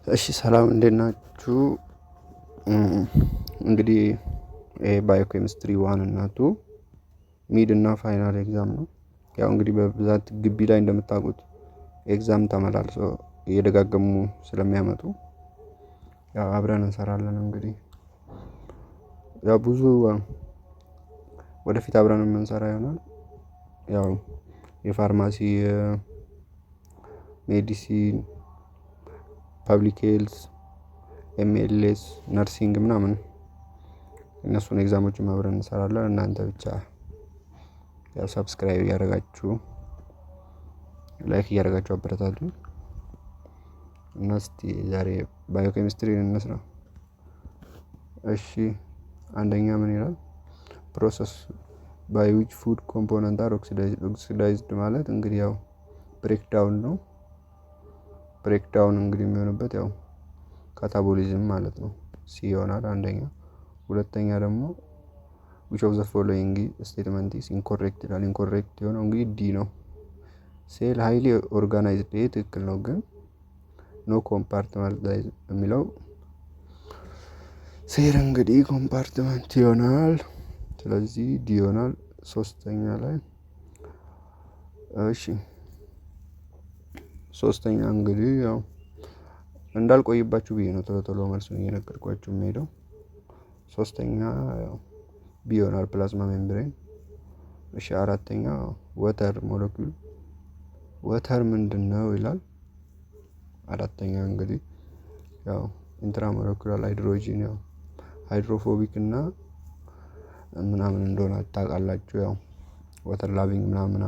እሺ ሰላም እንዴት ናችሁ? እንግዲህ ይሄ ባዮ ኬሚስትሪ ዋን እና ቱ ሚድ እና ፋይናል ኤግዛም ነው። ያው እንግዲህ በብዛት ግቢ ላይ እንደምታውቁት ኤግዛም ተመላልሶ እየደጋገሙ ስለሚያመጡ ያው አብረን እንሰራለን። እንግዲህ ያው ብዙ ወደፊት አብረን የምንሰራ ይሆናል። ያው የፋርማሲ፣ ሜዲሲን፣ ፐብሊክ ሄልዝ፣ ኤምኤልኤስ፣ ነርሲንግ ምናምን እነሱን ኤግዛሞችን አብረን እንሰራለን። እናንተ ብቻ ያው ሰብስክራይብ እያደረጋችሁ ላይክ እያደረጋችሁ አበረታቱኝ። እና እስቲ ዛሬ ባዮ ኬሚስትሪን እንስራ። እሺ አንደኛ ምን ይላል? ፕሮሰስ ባይ ዊች ፉድ ኮምፖነንት አር ኦክሲዳይዝድ ማለት እንግዲህ ያው ብሬክዳውን ነው። ብሬክዳውን እንግዲህ የሚሆንበት ያው ካታቦሊዝም ማለት ነው። ሲ ይሆናል አንደኛ። ሁለተኛ ደግሞ which of the following statement is incorrect ይላል። ኢንኮሬክት የሆነው እንግዲህ ዲ ነው። ሴል ሃይሊ ኦርጋናይዝድ ይሄ ትክክል ነው፣ ግን ኖ ኮምፓርትመንታይዝ የሚለው ሴል እንግዲህ ኮምፓርትመንት ይሆናል። ስለዚህ ዲ ይሆናል። ሶስተኛ ላይ እሺ ሶስተኛ እንግዲህ ያው እንዳልቆይባችሁ ብዬ ነው ቶሎ ቶሎ መልሱን እየነገርኳችሁ የምሄደው። ሶስተኛ ያው ቢ ይሆናል ፕላዝማ ሜምብሬን። እሺ አራተኛ ወተር ሞለኪውል ወተር ምንድነው ይላል። አራተኛ እንግዲህ ያው ኢንትራ ሞለኪውላር ሃይድሮጂን ያው ሃይድሮፎቢክ እና ምናምን እንደሆነ ታውቃላችሁ። ያው ወተር ላቪንግ ምናምን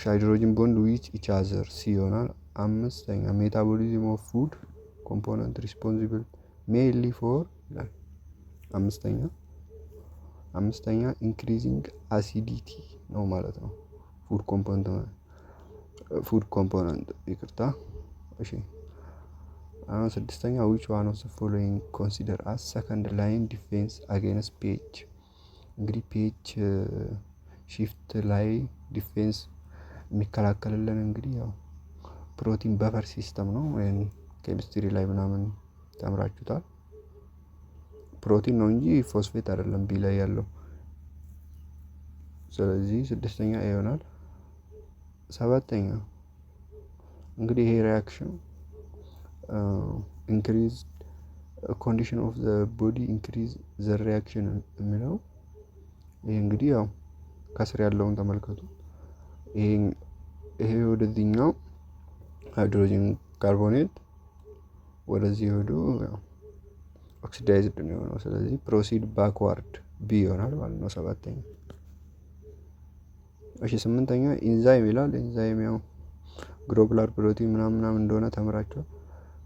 ሃይድሮጂን ቦንድ ዊች ኢች አዘር ሲ ይሆናል። አምስተኛ ሜታቦሊዝም ኦፍ ፉድ ኮምፖነንት ሪስፖንሲብል ሜንሊ ፎር ይላል። አምስተኛ ኢንክሪዚንግ አሲዲቲ ነው ማለት ነው። ፉድ ኮምፖነንት ይቅርታ። እሺ አሁን ስድስተኛ ዊች ዋን ኦፍ ዘ ፎሎዊንግ ኮንሲደር አስ ሰከንድ ላይን ዲፌንስ አጌንስት ፒኤች እንግዲህ ፒኤች ሺፍት ላይ ዲፌንስ የሚከላከልልን እንግዲህ ያው ፕሮቲን በፈር ሲስተም ነው። ወይም ኬሚስትሪ ላይ ምናምን ተምራችሁታል። ፕሮቲን ነው እንጂ ፎስፌት አይደለም ቢ ላይ ያለው። ስለዚህ ስድስተኛ ኤ ይሆናል። ሰባተኛ እንግዲህ ይሄ ሪያክሽን ኢንክሪዝ ኮንዲሽን ኦፍ ዘ ቦዲ ኢንክሪዝ ዘ ሪያክሽን የሚለው ይሄ እንግዲህ ያው ከስር ያለውን ተመልከቱ። ይሄ ወደዚህኛው ሃይድሮጂን ካርቦኔት ወደዚህ ሄዶ ያው ኦክሲዳይዝድ ነው የሆነው። ስለዚህ ፕሮሲድ ባክዋርድ ቢ ይሆናል ማለት ነው ሰባተኛ። እሺ ስምንተኛ ኢንዛይም ይላል። ኢንዛይም ያው ግሎቡላር ፕሮቲን ምናምን እንደሆነ ተምራችኋል።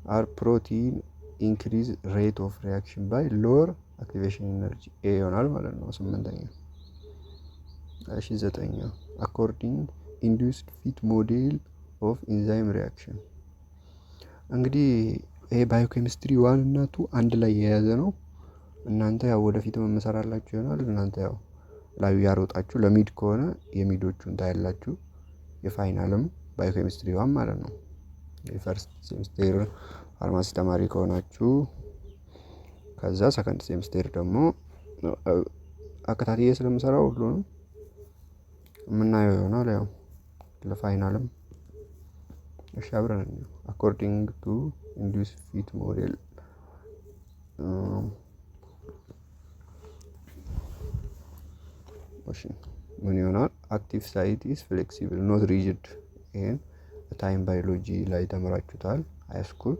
አር ፕሮቲን ኢንክሪዝ ሬት ኦፍ ሪያክሽን ባይ ሎወር አክቲቬሽን ኤነርጂ ኤ ይሆናል ማለት ነው ስምንተኛ። እሺ ዘጠኛ አኮርዲንግ ኢንዱስድ ፊት ሞዴል ኦፍ ኢንዛይም ሪያክሽን እንግዲህ ይሄ ባዮኬሚስትሪ ዋን እና ቱ አንድ ላይ የያዘ ነው። እናንተ ያው ወደፊት መመሰራላችሁ ይሆናል። እናንተ ያው ላዩ ያሮጣችሁ ለሚድ ከሆነ የሚዶቹን ታያላችሁ። የፋይናልም ባዮኬሚስትሪ ዋን ማለት ነው። የፈርስት ሴሚስቴር ፋርማሲ ተማሪ ከሆናችሁ ከዛ ሰከንድ ሴሚስቴር ደግሞ አከታትዬ ስለምሰራው ሁሉንም የምናየው ይሆናል። ያው ለፋይናልም እሺ አብረን እንየው። አኮርዲንግ ቱ ኢንዱስ ፊት ሞዴል እሺ ምን ይሆናል? አክቲቭ ሳይት ኢዝ ፍሌክሲብል ኖት ሪጂድ። ይሄን ታይም ባዮሎጂ ላይ ተምራችሁታል ሃይስኩል።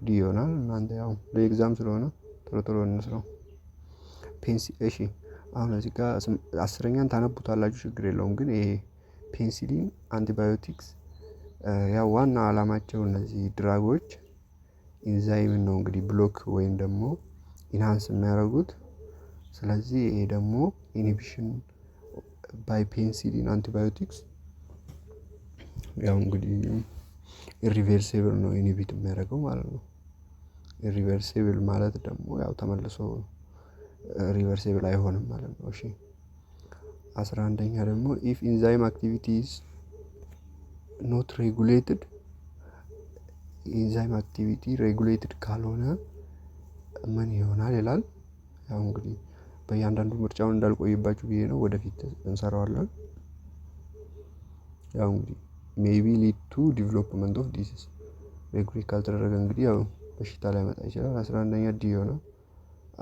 ዲ ይሆናል። እናንተ ያው ለኤግዛም ስለሆነ ቶሎ ቶሎ እንስራው። እሺ አሁን እዚህ ጋር አስረኛን ታነቡታላችሁ ችግር የለውም። ግን ይሄ ፔንሲሊን አንቲባዮቲክስ ያው ዋና አላማቸው እነዚህ ድራጎች ኢንዛይምን ነው እንግዲህ ብሎክ ወይም ደግሞ ኢንሃንስ የሚያደርጉት። ስለዚህ ይሄ ደግሞ ኢንሂቢሽን ባይ ፔንሲሊን አንቲባዮቲክስ ያው እንግዲህ ኢሪቨርሲብል ነው ኢንሂቢት የሚያደርገው ማለት ነው። ኢሪቨርሲብል ማለት ደግሞ ያው ተመልሶ ሪቨርሲብል አይሆንም ማለት ነው። እሺ 11ኛ ደግሞ ኢፍ ኢንዛይም አክቲቪቲስ ኖት ሬጉሌትድ የኢንዛይም አክቲቪቲ ሬጉሌትድ ካልሆነ ምን ይሆናል ይላል። ያው እንግዲህ በእያንዳንዱ ምርጫውን እንዳልቆይባችሁ ብዬ ነው፣ ወደፊት እንሰራዋለን። ያው እንግዲህ ሜቢ ሊድ ቱ ዲቨሎፕመንት ኦፍ ዲሲዝ ሬጉሌት ካልተደረገ እንግዲህ ያው በሽታ ላይ መጣ ይችላል። 11ኛ ዲ ይሆናል።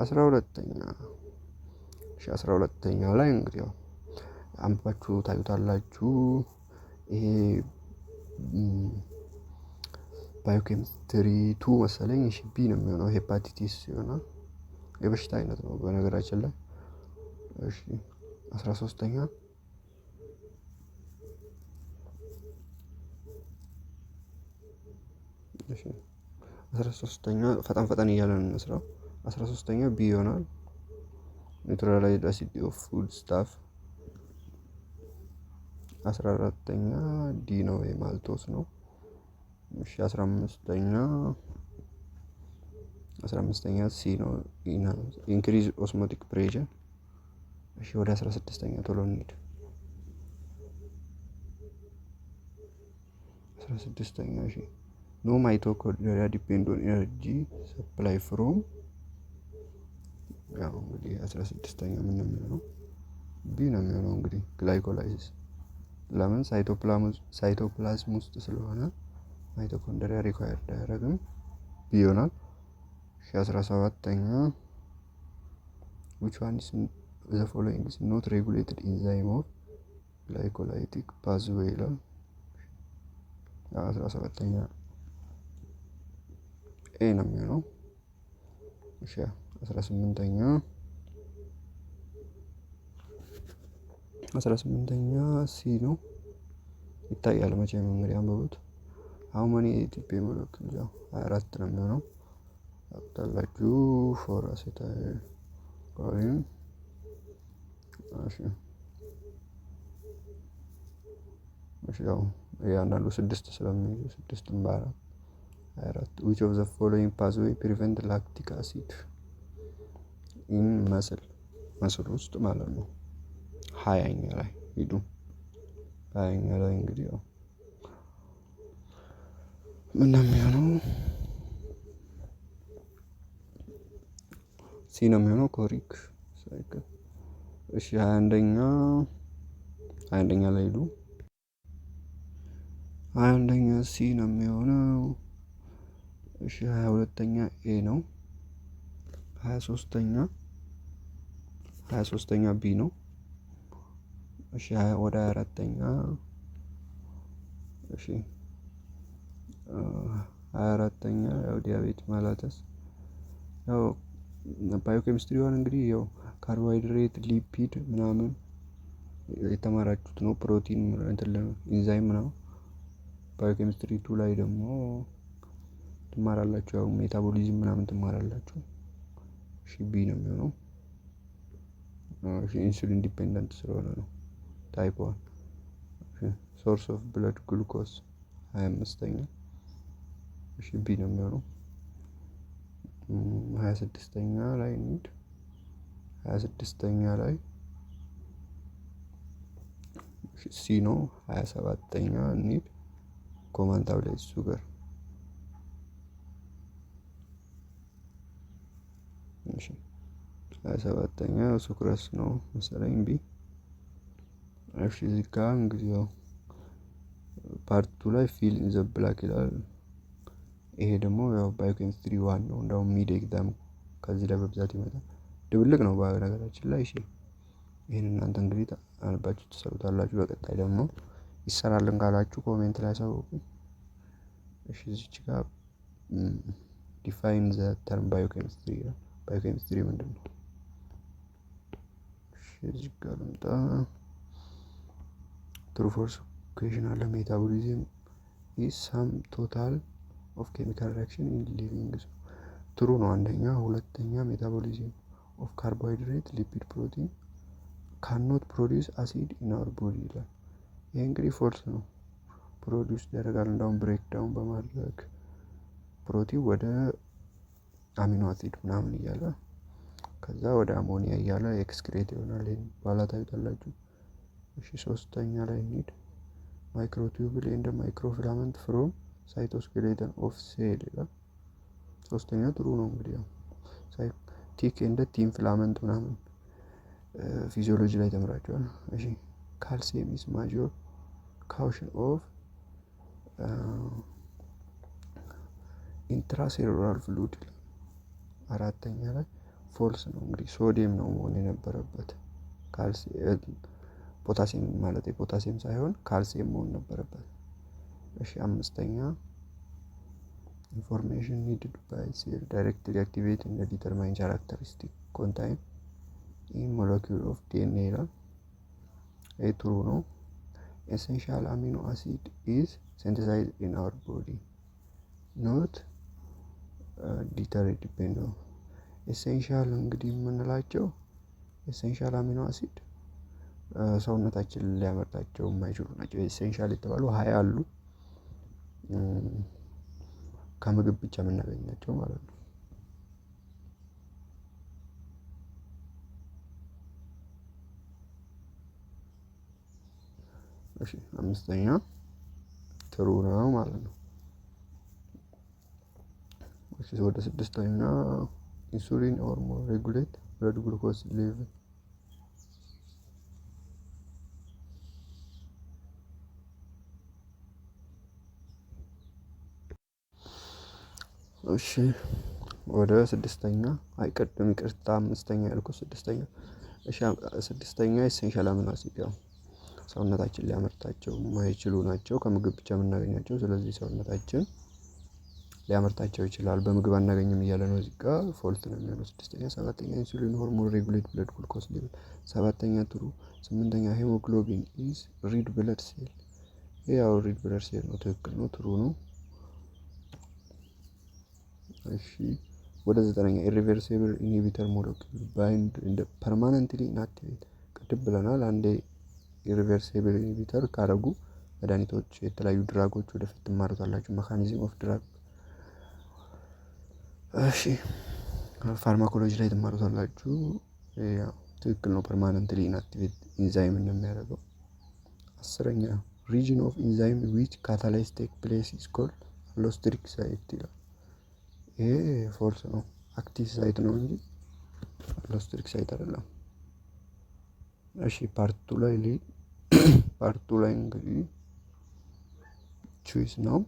12ኛ 12ኛ ላይ እንግዲህ ያው አንባችሁ ታዩታላችሁ። ይሄ ባዮኬሚስትሪ 2 መሰለኝ። እሺ ቢ ነው የሚሆነው። ሄፓቲቲስ ይሆናል። የበሽታ አይነት ነው በነገራችን ላይ። እሺ 13ኛ 13ኛ ፈጠን እያለን እንስራው። 13ኛ ቢ ይሆናል። ኒውትራላይዝድ አሲድ ኦፍ ፉድ ስታፍ። 14ኛ ዲ ነው፣ የማልቶስ ነው። እሺ 15ኛ ሲ ነው፣ ኢንክሪዝ ኦስሞቲክ ፕሬሸር። እሺ ወደ 16ኛ ቶሎ እንሂድ። 16ኛ እሺ ኖ ማይቶኮንድሪያ ዲፔንድ ኦን ኤነርጂ ሰፕላይ ፍሮም። ያው እንግዲህ 16ኛ ምን ነው የሚሆነው? ቢ ነው የሚሆነው እንግዲህ ግላይኮላይሲስ። ለምን ሳይቶፕላዝም ውስጥ ስለሆነ ማይቶኮንድሪያ ሪኳየርድ አያደርግም። ቢ ይሆናል። 17ኛ which one is the following is not regulated enzyme of glycolytic pathway ይላል። 17ኛ ኤ ነው የሚሆነው። እሺ 18ኛ ሲ ነው። ይታያል መቼም እንግዲህ አንብቡት። አሁን ማን የኢቲፒ ሞለኪውል 24 ነው የሚሆነው። ታውቃላችሁ ፎር አሴታይል ኮሊን። እሺ ያው እያንዳንዱ 6 ስለሚይዙ 6ን በ4 24 which of the following pathway prevent lactic acid in መስል ውስጥ ማለት ነው። 20ኛ ላይ ሂዱ። 20ኛ ላይ እንግዲህ ያው ምን ነው የሚሆነው? ሲ ነው የሚሆነው፣ ኮሪክ ሳይክል። እሺ 21ኛ ላይ ሂዱ። 21ኛ ሲ ነው የሚሆነው። እሺ 22ኛ ኤ ነው። 23ኛ ቢ ነው። እሺ ወደ 24ኛ እሺ 24ኛ ያው ዲያቤት ማላተስ። ያው ባዮኬሚስትሪ ዋን እንግዲህ ያው ካርቦሃይድሬት፣ ሊፒድ ምናምን የተማራችሁት ነው። ፕሮቲን ኢንዛይም ነው። ባዮኬሚስትሪ 2 ላይ ደግሞ ትማራላችሁ። ያው ሜታቦሊዝም ምናምን ትማራላችሁ። እሺ ቢ ነው የሚሆነው። እሺ ኢንሱሊን ዲፔንደንት ስለሆነ ነው። ታይፕ 1 ሶርስ ኦፍ ብለድ ግሉኮስ 25ኛ እሺ ቢ ነው የሚሆነው። 26ኛ ላይ እንሂድ። 26ኛ ላይ ሲ ነው። 27ኛ እንሂድ። ኮመን ታብሌት ሱገር። እሺ 27ኛ ሱክረስ ነው መሰለኝ ቢ። እሺ እዚህ ጋር እንግዲህ ያው ፓርት 2 ላይ ፊል ኢን ዘ ብላክ ይላል። ይሄ ደግሞ ያው ባዮኬሚስትሪ 1 ነው። እንደውም ሚድ ኤግዛም ከዚህ ላይ በብዛት ይመጣል። ድብልቅ ነው በነገራችን ላይ። እሺ ይሄን እናንተ እንግዲህ አንባችሁ ትሰሩታላችሁ። በቀጣይ ደግሞ ይሰራልን ካላችሁ ኮሜንት ላይ አሳውቁኝ። እሺ እዚች ጋር ዲፋይን ዘ ተርም ባዮኬሚስትሪ ይላል። ባዮኬሚስትሪ ምንድን ነው? እሺ እዚህ ጋር ልምጣ። ትሩ ፎርስ ኢኩዌሽን አለ። ሜታቦሊዝም ኢዝ ሳም ቶታል ኦፍ ኬሚካል ሪአክሽን ኢን ሊቪንግ። ትሩ ነው አንደኛ። ሁለተኛ ሜታቦሊዝም ኦፍ ካርቦሃይድሬት፣ ሊፒድ፣ ፕሮቲን ካኖት ፕሮዲውስ አሲድ ኢን አወር ቦዲ ይላል። ይሄ እንግዲህ ፎልስ ነው። ፕሮዲውስ ያደርጋል እንዳውም ብሬክ ዳውን በማድረግ ፕሮቲን ወደ አሚኖ አሲድ ምናምን እያለ ከዛ ወደ አሞኒያ እያለ ኤክስክሬት ይሆናል። ይሄን በኋላ ታዩታላችሁ። እሺ 3ኛ ላይ እንሂድ። ማይክሮቲዩብል ኤንድ ማይክሮፊላመንት ፍሮም ሳይቶስኬሌተን ኦፍ ሴል ይላል። ሶስተኛ ጥሩ ነው እንግዲህ ያው ቲክ እንደ ቲም ፍላመንት ምናምን ፊዚዮሎጂ ላይ ተምራቸዋል። እሺ ካልሲየም ኢዝ ማጆር ካውሽን ኦፍ ኢንትራሴሉላር ፍሉድ ይላል። አራተኛ ላይ ፎልስ ነው እንግዲህ ሶዲየም ነው መሆን የነበረበት። ፖታሲየም ማለት ፖታሲየም ሳይሆን ካልሲየም መሆን ነበረበት። እሺ አምስተኛ ኢንፎርሜሽን ኒድድ ባይ ሴል ዳይሬክትሊ አክቲቬት እንደ ዲተርማይን ካራክተሪስቲክ ኮንታይን ኢን ሞለኪውል ኦፍ ዲኤንኤ ይላል። ይህ ትሩ ነው። ኤሴንሻል አሚኖ አሲድ ኢዝ ሲንተሳይዝድ ኢን አወር ቦዲ ኖት ዲተር ዲፔንድ ነው። ኤሴንሻል እንግዲህ የምንላቸው ኤሴንሻል አሚኖ አሲድ ሰውነታችን ሊያመርታቸው የማይችሉ ናቸው። ኤሴንሻል የተባሉ 20 አሉ ከምግብ ብቻ የምናገኛቸው ማለት ነው። እሺ አምስተኛ ትሩ ነው ማለት ነው። እሺ ወደ ስድስተኛ ኢንሱሊን ሆርሞን ሬጉሌት ብለድ ግሉኮስ ሌቭል። እሺ ወደ ስድስተኛ አይቀድም ይቅርታ አምስተኛ ያልኩት ስድስተኛ። እሺ ስድስተኛ ኤሴንሻል አሚኖ አሲድ ያው ሰውነታችን ሊያመርታቸው የማይችሉ ናቸው ከምግብ ብቻ የምናገኛቸው። ስለዚህ ሰውነታችን ሊያመርታቸው ይችላል በምግብ አናገኝም እያለ ነው እዚህ ጋር ፎልት ነው የሚሆነው። ስድስተኛ ሰባተኛ ኢንሱሊን ሆርሞን ሬጉሌት ብለድ ግሉኮስ ሌቭል ሰባተኛ ትሩ። ስምንተኛ ሄሞግሎቢን ኢዝ ሪድ ብለድ ሴል። ያው ሪድ ብለድ ሴል ነው ትክክል ነው ትሩ ነው። እሺ ወደ ዘጠነኛ ኢሪቨርሲብል ኢንሂቢተር ሞለኪውል ባይንድ እንደ ፐርማነንትሊ ኢንአክቲቬት ቅድም ብለናል። አንዴ ኢሪቨርሲብል ኢንሂቢተር ካረጉ መድኃኒቶች የተለያዩ ድራጎች ወደፊት ትማሩታላችሁ። ሜካኒዝም ኦፍ ድራግ እሺ ፋርማኮሎጂ ላይ ትማሩታላችሁ። ያው ትክክል ነው ፐርማነንትሊ ኢንአክቲቬት ኢንዛይም ነው የሚያደርገው። አስረኛ ሪጅን ኦፍ ኢንዛይም ዊች ካታላይዝ ቴክ ፕሌስ ኢዝ ኮልድ አሎስቴሪክ ሳይት ይላል። ይሄ ፎልስ ነው አክቲቭ ሳይት ነው እንጂ አሎስቴሪክ ሳይት አይደለም። እሺ ፓርቱ ላይ እንግዲህ ቹይስ ነው።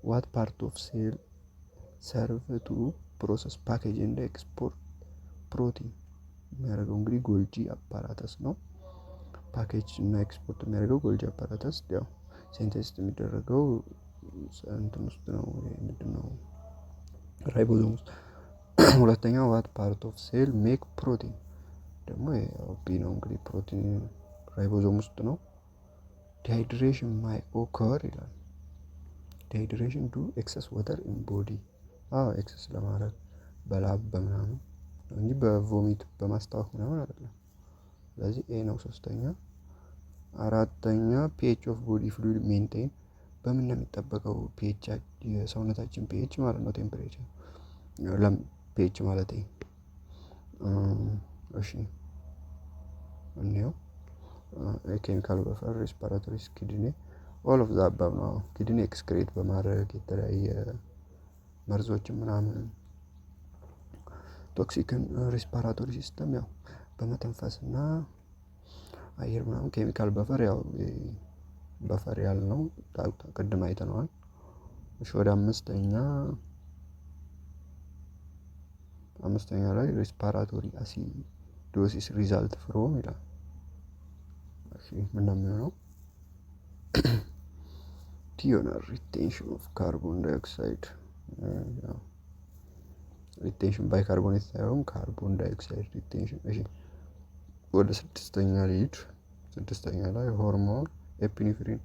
ዋት ፓርት ኦፍ ሴል ሰርቭ ቱ ፕሮሰስ ፓኬጅ እንደ ኤክስፖርት ፕሮቲን የሚያደርገው እንግዲህ ጎልጂ አፓራተስ ነው። ፓኬጅ እና ኤክስፖርት የሚያደርገው ጎልጂ አፓራተስ ያው ሴንቴሲስ የሚደረገው እንትን ውስጥ ነው። ምንድነው ራይቦዞም ውስጥ። ሁለተኛው ዋት ፓርት ኦፍ ሴል ሜክ ፕሮቲን ደግሞ ቢ ነው እንግዲህ ፕሮቲን ራይቦዞም ውስጥ ነው። ዲሃይድሬሽን ማይ ኦከር ይላል። ዲሃይድሬሽን ዱ ኤክሰስ ወተር ኢን ቦዲ ኤክሰስ ለማድረግ በላብ በምናምን እንጂ በቮሚት በማስታወክ ምናምን አይደለም። ስለዚህ ኤ ነው ሶስተኛ። አራተኛ ፒኤች ኦፍ ቦዲ ፍሉይድ ሜንቴን በምን ነው የሚጠበቀው? ፒኤች የሰውነታችን ፒኤች ማለት ነው ቴምፕሬቸር ፒኤች ማለት እሺ እንየው። ኬሚካል በፈር ሬስፓራቶሪ ኪድኒ ኦል ኦፍ ዘ አባብ ነው። ኪድኒ ኤክስክሬት በማድረግ የተለያየ መርዞችን ምናምን ቶክሲክን ሬስፓራቶሪ ሲስተም ያው በመተንፈስ እና አየር ምናምን ኬሚካል በፈር ያው በፈር ያልነው ቅድም አይተነዋል። እሺ ወደ አምስተኛ ላይ ሬስፓራቶሪ አሲዶሲስ ሪዛልት ፍሮም ይላል። እሺ ምን ነው የሚሆነው? ቲዮናል ሪቴንሽን ኦፍ ካርቦን ዳይኦክሳይድ ሪቴንሽን ባይ ካርቦኔት ሳይሆን ካርቦን ዳይኦክሳይድ ሪቴንሽን። እሺ ወደ ስድስተኛ ልሂድ። ስድስተኛ ላይ ሆርሞን ኤፒኔፍሪን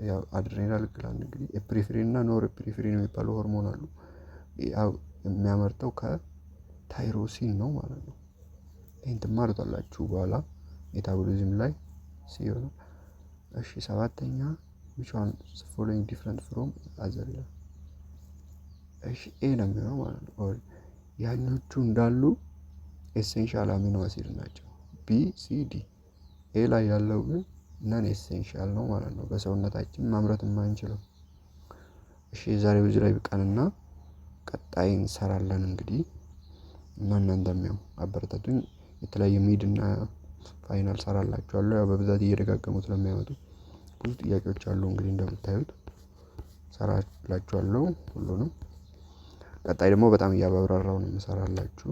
ያው አድሬናል ግላንድ እንግዲህ ኤፒኔፍሪን እና ኖር ኤፒኔፍሪን የሚባሉ ሆርሞን አሉ። ያው የሚያመርተው ከታይሮሲን ነው ማለት ነው። ይሄን ትማሩታላችሁ በኋላ ሜታቦሊዝም ላይ ሲሆን። እሺ ሰባተኛ which one is following different from other ይላል። እሺ ኤ ነው የሚሆነው ማለት ነው። ያኞቹ እንዳሉ ኤሴንሻል አሚኖ አሲድ ናቸው ቢ ሲ ዲ። ኤ ላይ ያለው ግን ነን ኤሴንሻል ነው ማለት ነው። በሰውነታችን ማምረት የማንችለው። እሺ የዛሬው እዚህ ላይ ብቃንና ቀጣይ እንሰራለን እንግዲህ እና እናንተም ያው አበረታቱኝ። የተለያየ ሚድ እና ፋይናል ሰራላችኋለሁ። ያው በብዛት እየደጋገሙ ስለሚያመጡ ብዙ ጥያቄዎች አሉ። እንግዲህ እንደምታዩት ሰራላችኋለሁ ሁሉንም። ቀጣይ ደግሞ በጣም እያብራራሁ ነው የምሰራላችሁ።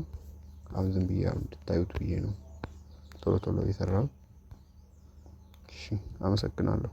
አሁን ዝም ብዬ እንድታዩት ብዬ ነው ቶሎ ቶሎ የሰራሁት። እሺ አመሰግናለሁ።